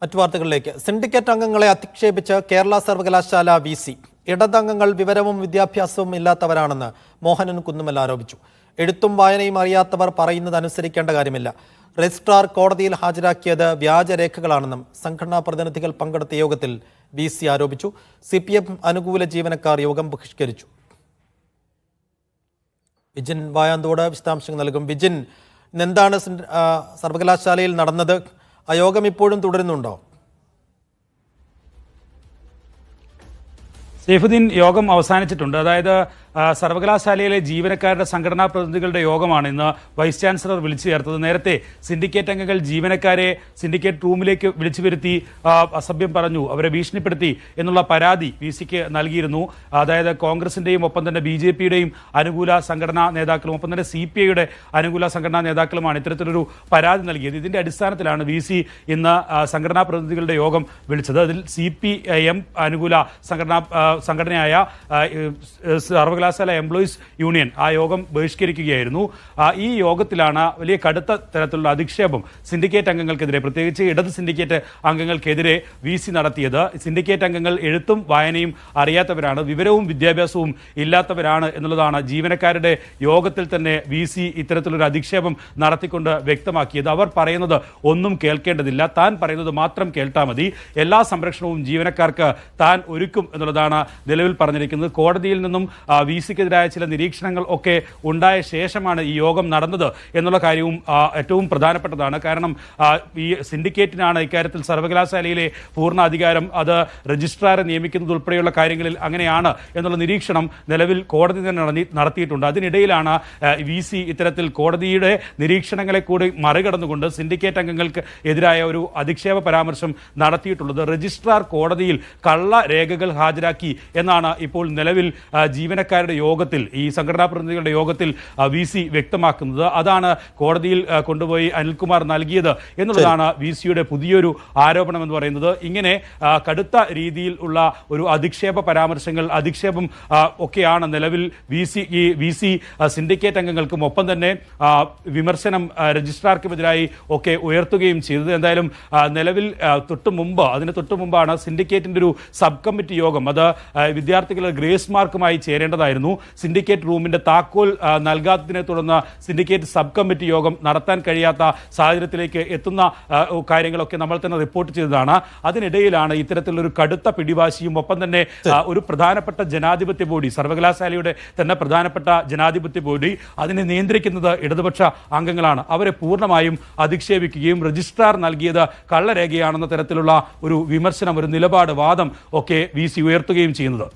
മറ്റു വാർത്തകളിലേക്ക്. സിൻഡിക്കേറ്റ് അംഗങ്ങളെ അധിക്ഷേപിച്ച് കേരള സർവകലാശാല VC. ഇടതംഗങ്ങൾ വിവരവും വിദ്യാഭ്യാസവും ഇല്ലാത്തവരാണെന്ന് മോഹനൻ കുന്നുമൽ ആരോപിച്ചു. എഴുത്തും വായനയും അറിയാത്തവർ പറയുന്നത് അനുസരിക്കേണ്ട കാര്യമില്ല. രജിസ്ട്രാർ കോടതിയിൽ ഹാജരാക്കിയത് വ്യാജരേഖകളാണെന്നും സംഘടനാ പ്രതിനിധികൾ പങ്കെടുത്ത യോഗത്തിൽ VC ആരോപിച്ചു. CPM അനുകൂല ജീവനക്കാർ യോഗം ബഹിഷ്കരിച്ചു. വിജിൻ വായാന്തോട് വിശദാംശങ്ങൾ നൽകും. വിജിൻ, എന്താണ് സർവകലാശാലയിൽ നടന്നത്? ആ യോഗം ഇപ്പോഴും തുടരുന്നുണ്ടോ? സൈഫുദ്ദീൻ, യോഗം അവസാനിച്ചിട്ടുണ്ട്. അതായത് സർവകലാശാലയിലെ ജീവനക്കാരുടെ സംഘടനാ പ്രതിനിധികളുടെ യോഗമാണ് ഇന്ന് വൈസ് ചാൻസലർ വിളിച്ചു ചേർത്തത്. നേരത്തെ സിൻഡിക്കേറ്റ് അംഗങ്ങൾ ജീവനക്കാരെ സിൻഡിക്കേറ്റ് റൂമിലേക്ക് വിളിച്ചു വരുത്തി അസഭ്യം പറഞ്ഞു, അവരെ ഭീഷണിപ്പെടുത്തി എന്നുള്ള പരാതി VCക്ക് നൽകിയിരുന്നു. അതായത് കോൺഗ്രസിന്റെയും ഒപ്പം തന്നെ BJPയുടെയും അനുകൂല സംഘടനാ നേതാക്കളും ഒപ്പം തന്നെ CPIയുടെ അനുകൂല സംഘടനാ നേതാക്കളുമാണ് ഇത്തരത്തിലൊരു പരാതി നൽകിയത്. ഇതിന്റെ അടിസ്ഥാനത്തിലാണ് VC ഇന്ന് സംഘടനാ പ്രതിനിധികളുടെ യോഗം വിളിച്ചത്. അതിൽ CPIM അനുകൂല സംഘടനയായ സർവകലാശാല എംപ്ലോയീസ് യൂണിയൻ ആ യോഗം ബഹിഷ്കരിക്കുകയായിരുന്നു. ഈ യോഗത്തിലാണ് വലിയ കടുത്ത തരത്തിലുള്ള അധിക്ഷേപം സിൻഡിക്കേറ്റ് അംഗങ്ങൾക്കെതിരെ, പ്രത്യേകിച്ച് ഇടത് സിൻഡിക്കേറ്റ് അംഗങ്ങൾക്കെതിരെ VC നടത്തിയത്. സിൻഡിക്കേറ്റ് അംഗങ്ങൾ എഴുത്തും വായനയും അറിയാത്തവരാണ്, വിവരവും വിദ്യാഭ്യാസവും ഇല്ലാത്തവരാണ് എന്നുള്ളതാണ് ജീവനക്കാരുടെ യോഗത്തിൽ തന്നെ VC ഇത്തരത്തിലൊരു അധിക്ഷേപം നടത്തിക്കൊണ്ട് വ്യക്തമാക്കിയത്. അവർ പറയുന്നത് ഒന്നും കേൾക്കേണ്ടതില്ല, താൻ പറയുന്നത് മാത്രം കേട്ടാൽ മതി, എല്ലാ സംരക്ഷണവും ജീവനക്കാർക്ക് താൻ ഒരുക്കും എന്നുള്ളതാണ് നിലവിൽ പറഞ്ഞിരിക്കുന്നത്. കോടതിയിൽ നിന്നും VCക്കെതിരായ ചില നിരീക്ഷണങ്ങൾ ഒക്കെ ഉണ്ടായ ശേഷമാണ് ഈ യോഗം നടന്നത് എന്നുള്ള കാര്യവും ഏറ്റവും പ്രധാനപ്പെട്ടതാണ്. കാരണം ഈ സിൻഡിക്കേറ്റിനാണ് ഇക്കാര്യത്തിൽ സർവകലാശാലയിലെ പൂർണ്ണ അധികാരം. അത് രജിസ്ട്രാറെ നിയമിക്കുന്നത് ഉൾപ്പെടെയുള്ള കാര്യങ്ങളിൽ അങ്ങനെയാണ് എന്നുള്ള നിരീക്ഷണം നിലവിൽ കോടതി തന്നെ നടത്തിയിട്ടുണ്ട്. അതിനിടയിലാണ് VC ഇത്തരത്തിൽ കോടതിയുടെ നിരീക്ഷണങ്ങളെ കൂടി മറികടന്നുകൊണ്ട് സിൻഡിക്കേറ്റ് അംഗങ്ങൾക്ക് എതിരായ ഒരു അധിക്ഷേപ പരാമർശം നടത്തിയിട്ടുള്ളത്. രജിസ്ട്രാർ കോടതിയിൽ കള്ള രേഖകൾ ഹാജരാക്കി എന്നാണ് ഇപ്പോൾ നിലവിൽ ജീവനക്കാരുടെ യോഗത്തിൽ, ഈ സംഘടനാ പ്രതിനിധികളുടെ യോഗത്തിൽ VC വ്യക്തമാക്കുന്നത്. അതാണ് കോടതിയിൽ കൊണ്ടുപോയി അനിൽകുമാർ നൽകിയത് എന്നുള്ളതാണ് VCയുടെ പുതിയൊരു ആരോപണം എന്ന് പറയുന്നത്. ഇങ്ങനെ കടുത്ത രീതിയിൽ ഉള്ള ഒരു അധിക്ഷേപ പരാമർശങ്ങൾ, അധിക്ഷേപം ഒക്കെയാണ് നിലവിൽ VC സിൻഡിക്കേറ്റ് അംഗങ്ങൾക്കും ഒപ്പം തന്നെ വിമർശനം രജിസ്ട്രാർക്കുമെതിരായി ഒക്കെ ഉയർത്തുകയും ചെയ്തത്. എന്തായാലും നിലവിൽ അതിന് തൊട്ടു മുമ്പാണ് സിൻഡിക്കേറ്റിന്റെ ഒരു സബ് കമ്മിറ്റി യോഗം. അത് വിദ്യാർത്ഥികളുടെ ഗ്രേസ് മാർക്കുമായി ചേരേണ്ടതായിരുന്നു. സിൻഡിക്കേറ്റ് റൂമിന്റെ താക്കോൽ നൽകാത്തതിനെ തുടർന്ന് സിൻഡിക്കേറ്റ് സബ് കമ്മിറ്റി യോഗം നടത്താൻ കഴിയാത്ത സാഹചര്യത്തിലേക്ക് എത്തുന്ന കാര്യങ്ങളൊക്കെ നമ്മൾ തന്നെ റിപ്പോർട്ട് ചെയ്തതാണ്. അതിനിടയിലാണ് ഇത്തരത്തിലൊരു കടുത്ത പിടിവാശിയും ഒപ്പം തന്നെ ഒരു പ്രധാനപ്പെട്ട ജനാധിപത്യ ബോഡി, സർവകലാശാലയുടെ തന്നെ പ്രധാനപ്പെട്ട ജനാധിപത്യ ബോഡി, അതിനെ നിയന്ത്രിക്കുന്നത് ഇടതുപക്ഷ അംഗങ്ങളാണ്. അവരെ പൂർണ്ണമായും അധിക്ഷേപിക്കുകയും രജിസ്ട്രാർ നൽകിയത് കള്ളരേഖയാണെന്ന തരത്തിലുള്ള ഒരു വിമർശനം, ഒരു നിലപാട്, വാദം ഒക്കെ VC ഉയർത്തുകയും ചെയ്യുന്നത്.